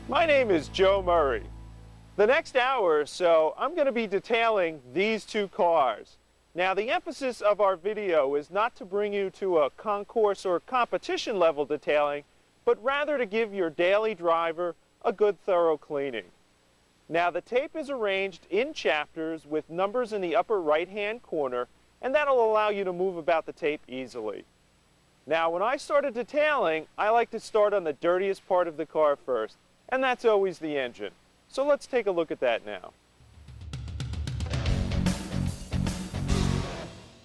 My name is Joe Murray. The next hour or so, I'm going to be detailing these two cars. Now, the emphasis of our video is not to bring you to a concourse or competition level detailing, but rather to give your daily driver a good thorough cleaning. Now, the tape is arranged in chapters with numbers in the upper right-hand corner, and that'll allow you to move about the tape easily. Now, when I started detailing, I like to start on the dirtiest part of the car first, and that's always the engine. So let's take a look at that now.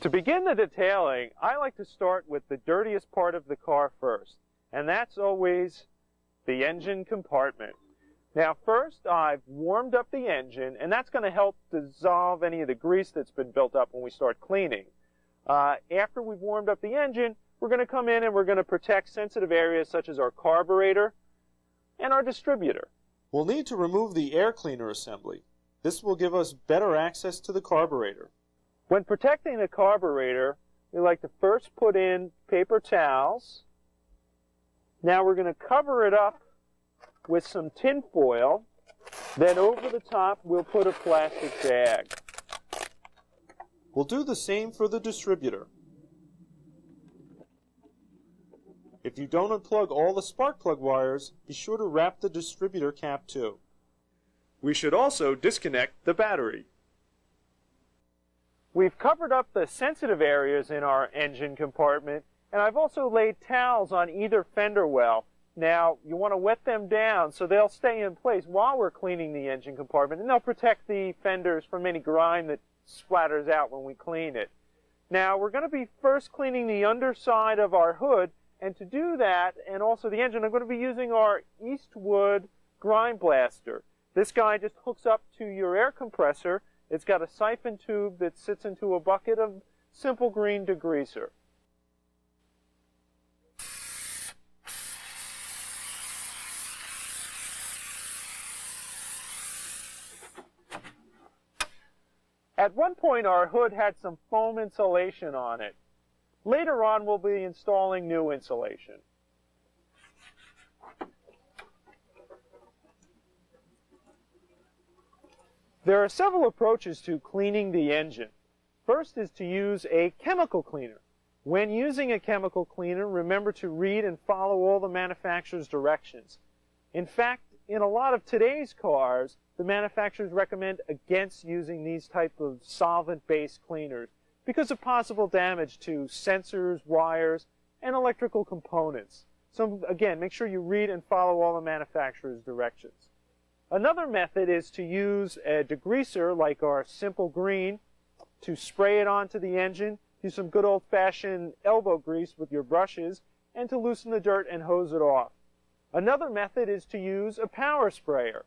To begin the detailing, I like to start with the dirtiest part of the car first, and that's always the engine compartment. Now first, I've warmed up the engine, and that's going to help dissolve any of the grease that's been built up when we start cleaning. After we've warmed up the engine, we're going to come in and we're going to protect sensitive areas such as our carburetor and our distributor. We'll need to remove the air cleaner assembly. This will give us better access to the carburetor. When protecting the carburetor, we like to first put in paper towels. Now we're going to cover it up with some tin foil. Then over the top, we'll put a plastic bag. We'll do the same for the distributor. If you don't unplug all the spark plug wires, be sure to wrap the distributor cap too. We should also disconnect the battery. We've covered up the sensitive areas in our engine compartment, and I've also laid towels on either fender well. Now, you want to wet them down so they'll stay in place while we're cleaning the engine compartment, and they'll protect the fenders from any grime that splatters out when we clean it. Now, we're going to be first cleaning the underside of our hood, and to do that, and also the engine, I'm going to be using our Eastwood grime blaster. This guy just hooks up to your air compressor. It's got a siphon tube that sits into a bucket of simple green degreaser. At one point, our hood had some foam insulation on it. Later on, we'll be installing new insulation. There are several approaches to cleaning the engine. First is to use a chemical cleaner. When using a chemical cleaner, remember to read and follow all the manufacturer's directions. In fact, in a lot of today's cars, the manufacturers recommend against using these type of solvent-based cleaners because of possible damage to sensors, wires, and electrical components. So again, make sure you read and follow all the manufacturer's directions. Another method is to use a degreaser like our Simple Green to spray it onto the engine, use some good old-fashioned elbow grease with your brushes, and to loosen the dirt and hose it off. Another method is to use a power sprayer.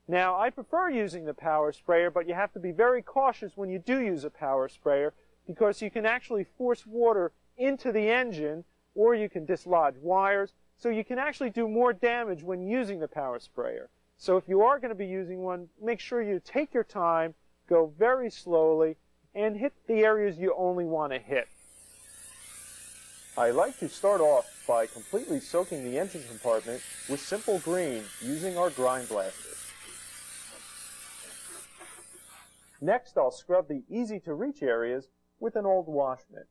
Now, I prefer using the power sprayer, but you have to be very cautious when you do use a power sprayer because you can actually force water into the engine or you can dislodge wires, so you can actually do more damage when using the power sprayer. So if you are going to be using one, make sure you take your time, go very slowly, and hit the areas you only want to hit. I like to start off by completely soaking the engine compartment with Simple Green using our grime blaster. Next, I'll scrub the easy-to-reach areas with an old wash mitt.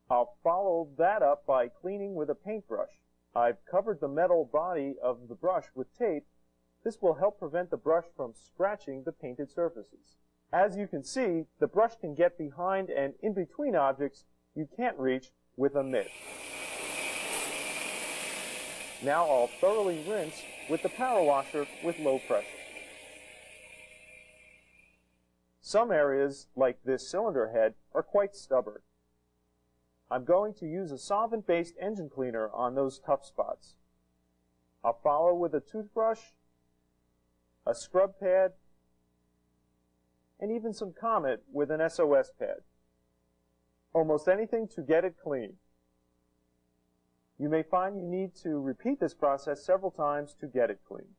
I'll follow that up by cleaning with a paintbrush. I've covered the metal body of the brush with tape. This will help prevent the brush from scratching the painted surfaces. As you can see, the brush can get behind and in between objects you can't reach with a mitt. Now I'll thoroughly rinse with the power washer with low pressure. Some areas, like this cylinder head, are quite stubborn. I'm going to use a solvent-based engine cleaner on those tough spots. I'll follow with a toothbrush, a scrub pad, and even some Comet with an SOS pad. Almost anything to get it clean. You may find you need to repeat this process several times to get it clean.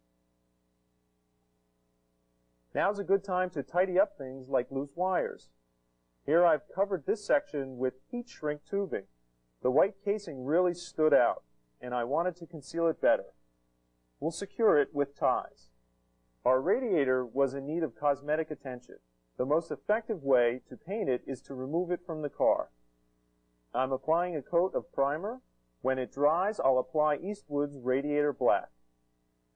Now's a good time to tidy up things like loose wires. Here I've covered this section with heat shrink tubing. The white casing really stood out, and I wanted to conceal it better. we'll secure it with ties. Our radiator was in need of cosmetic attention. The most effective way to paint it is to remove it from the car. I'm applying a coat of primer. When it dries, I'll apply Eastwood's Radiator Black.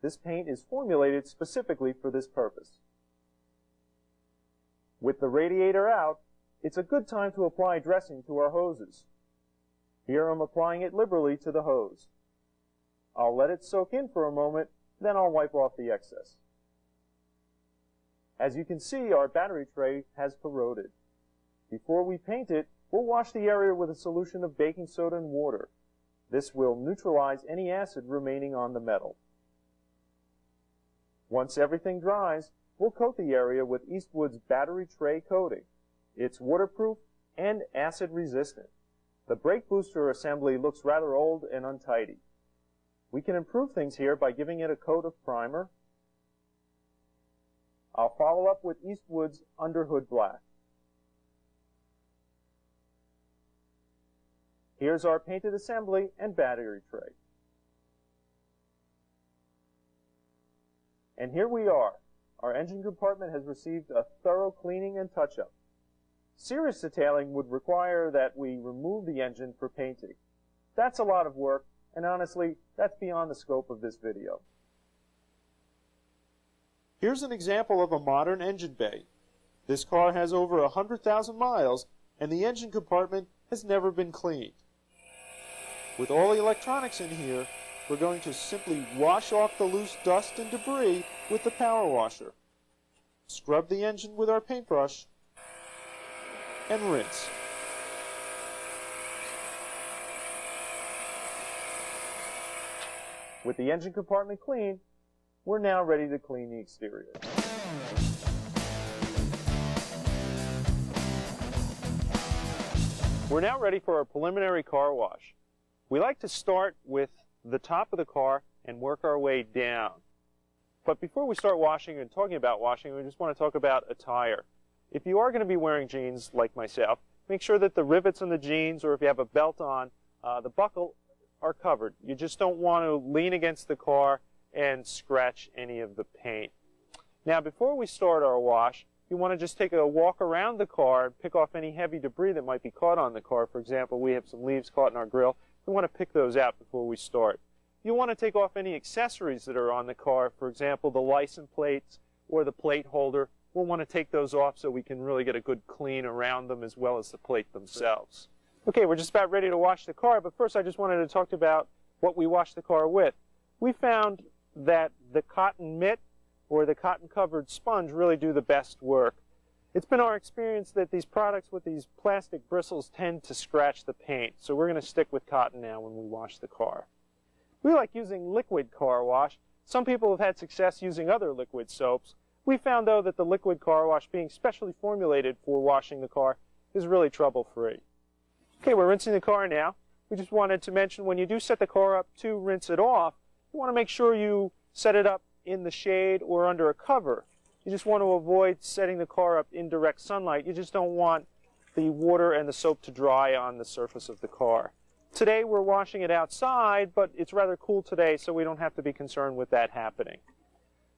This paint is formulated specifically for this purpose. With the radiator out, it's a good time to apply dressing to our hoses. Here I'm applying it liberally to the hose. I'll let it soak in for a moment, then I'll wipe off the excess. As you can see, our battery tray has corroded. Before we paint it, we'll wash the area with a solution of baking soda and water. This will neutralize any acid remaining on the metal. Once everything dries, we'll coat the area with Eastwood's battery tray coating. It's waterproof and acid resistant. The brake booster assembly looks rather old and untidy. We can improve things here by giving it a coat of primer. I'll follow up with Eastwood's Underhood Black. Here's our painted assembly and battery tray. And here we are. Our engine compartment has received a thorough cleaning and touch-up. Serious detailing would require that we remove the engine for painting. That's a lot of work, and honestly, that's beyond the scope of this video. Here's an example of a modern engine bay. This car has over 100,000 miles, and the engine compartment has never been cleaned. With all the electronics in here, we're going to simply wash off the loose dust and debris with the power washer. Scrub the engine with our paintbrush, and rinse. With the engine compartment clean, we're now ready to clean the exterior. We're now ready for our preliminary car wash. We like to start with the top of the car and work our way down. But before we start washing and talking about washing, we just want to talk about attire. If you are going to be wearing jeans like myself, make sure that the rivets on the jeans, or if you have a belt on, the buckle are covered. You just don't want to lean against the car and scratch any of the paint. Now, before we start our wash, you want to just take a walk around the car and pick off any heavy debris that might be caught on the car. For example, we have some leaves caught in our grill. We want to pick those out before we start. You want to take off any accessories that are on the car, for example, the license plates or the plate holder. We'll want to take those off so we can really get a good clean around them as well as the plate themselves. Okay, we're just about ready to wash the car, but first I just wanted to talk about what we wash the car with. We found that the cotton mitt or the cotton covered sponge really do the best work. It's been our experience that these products with these plastic bristles tend to scratch the paint, so we're going to stick with cotton now when we wash the car. We like using liquid car wash. Some people have had success using other liquid soaps. We found, though, that the liquid car wash, being specially formulated for washing the car, is really trouble-free. Okay, we're rinsing the car now. We just wanted to mention when you do set the car up to rinse it off, you want to make sure you set it up in the shade or under a cover. You just want to avoid setting the car up in direct sunlight. You just don't want the water and the soap to dry on the surface of the car. Today we're washing it outside, but it's rather cool today, so we don't have to be concerned with that happening.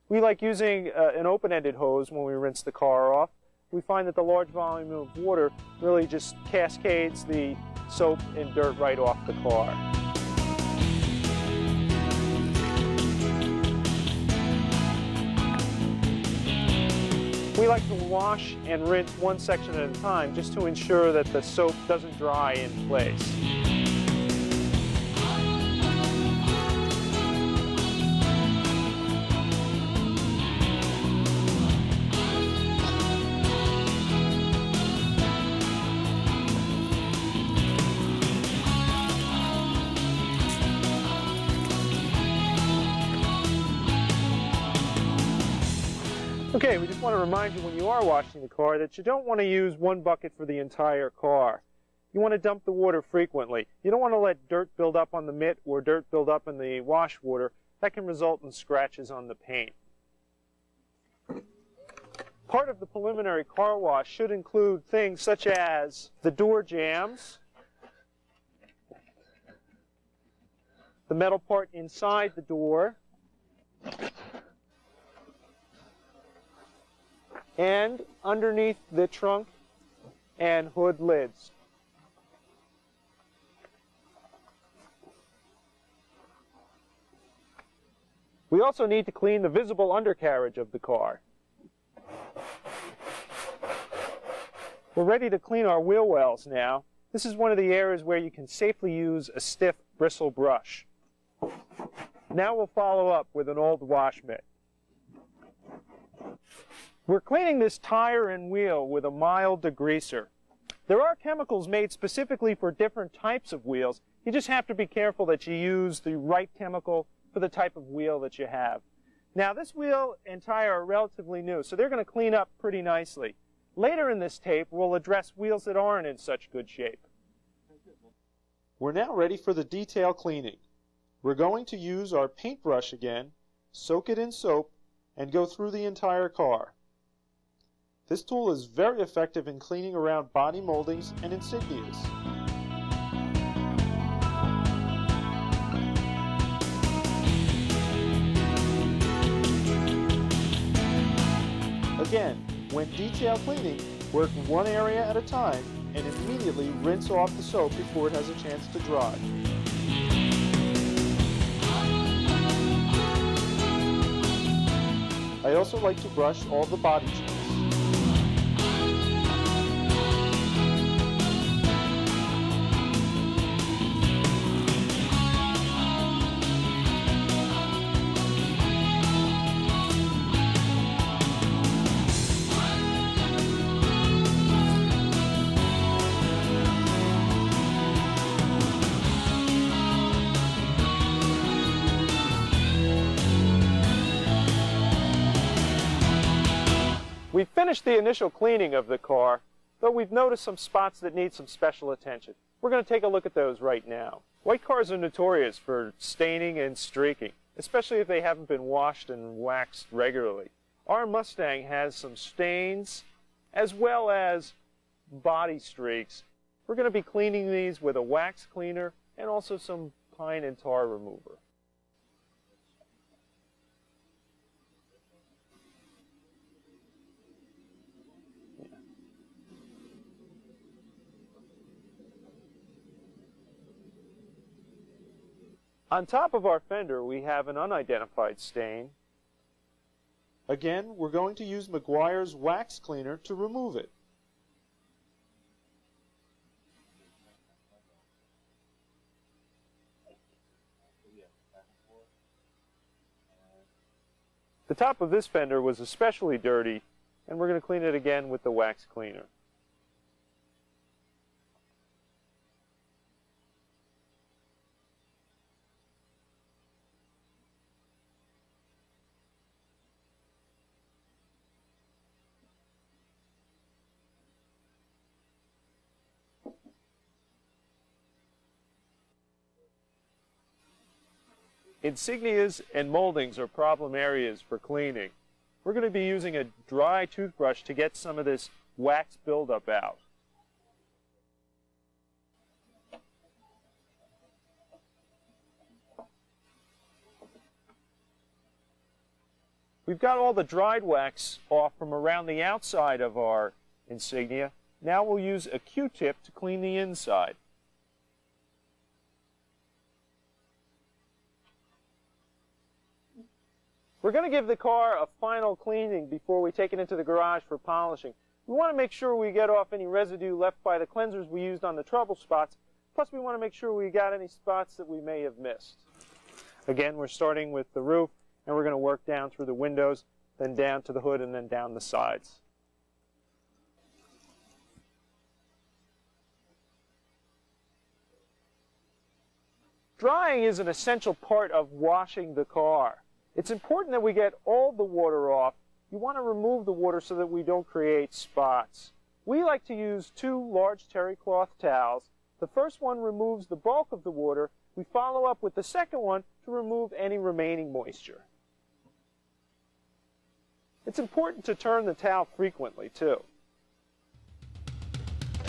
We like using an open-ended hose when we rinse the car off. We find that the large volume of water really just cascades the soap and dirt right off the car. We like to wash and rinse one section at a time just to ensure that the soap doesn't dry in place. Okay, we just want to remind you when you are washing the car that you don't want to use one bucket for the entire car. You want to dump the water frequently. You don't want to let dirt build up on the mitt or dirt build up in the wash water. That can result in scratches on the paint. Part of the preliminary car wash should include things such as the door jambs, the metal part inside the door, and underneath the trunk and hood lids. We also need to clean the visible undercarriage of the car. We're ready to clean our wheel wells now. This is one of the areas where you can safely use a stiff bristle brush. Now we'll follow up with an old wash mitt. We're cleaning this tire and wheel with a mild degreaser. There are chemicals made specifically for different types of wheels. You just have to be careful that you use the right chemical for the type of wheel that you have. Now this wheel and tire are relatively new, so they're going to clean up pretty nicely. Later in this tape, we'll address wheels that aren't in such good shape. We're now ready for the detail cleaning. We're going to use our paintbrush again, soak it in soap, and go through the entire car. This tool is very effective in cleaning around body moldings and insignias. Again, when detail cleaning, work one area at a time and immediately rinse off the soap before it has a chance to dry. I also like to brush all the body joints. We've finished the initial cleaning of the car, but we've noticed some spots that need some special attention. We're going to take a look at those right now. White cars are notorious for staining and streaking, especially if they haven't been washed and waxed regularly. Our Mustang has some stains as well as body streaks. We're going to be cleaning these with a wax cleaner and also some pine and tar remover. On top of our fender, we have an unidentified stain. Again, we're going to use Meguiar's wax cleaner to remove it. The top of this fender was especially dirty, and we're going to clean it again with the wax cleaner. Insignias and moldings are problem areas for cleaning. We're going to be using a dry toothbrush to get some of this wax buildup out. We've got all the dried wax off from around the outside of our insignia. Now we'll use a Q-tip to clean the inside. We're going to give the car a final cleaning before we take it into the garage for polishing. We want to make sure we get off any residue left by the cleansers we used on the trouble spots, plus we want to make sure we got any spots that we may have missed. Again, we're starting with the roof, and we're going to work down through the windows, then down to the hood, and then down the sides. Drying is an essential part of washing the car. It's important that we get all the water off. You want to remove the water so that we don't create spots. We like to use 2 large terry cloth towels. The first one removes the bulk of the water. We follow up with the second one to remove any remaining moisture. It's important to turn the towel frequently, too.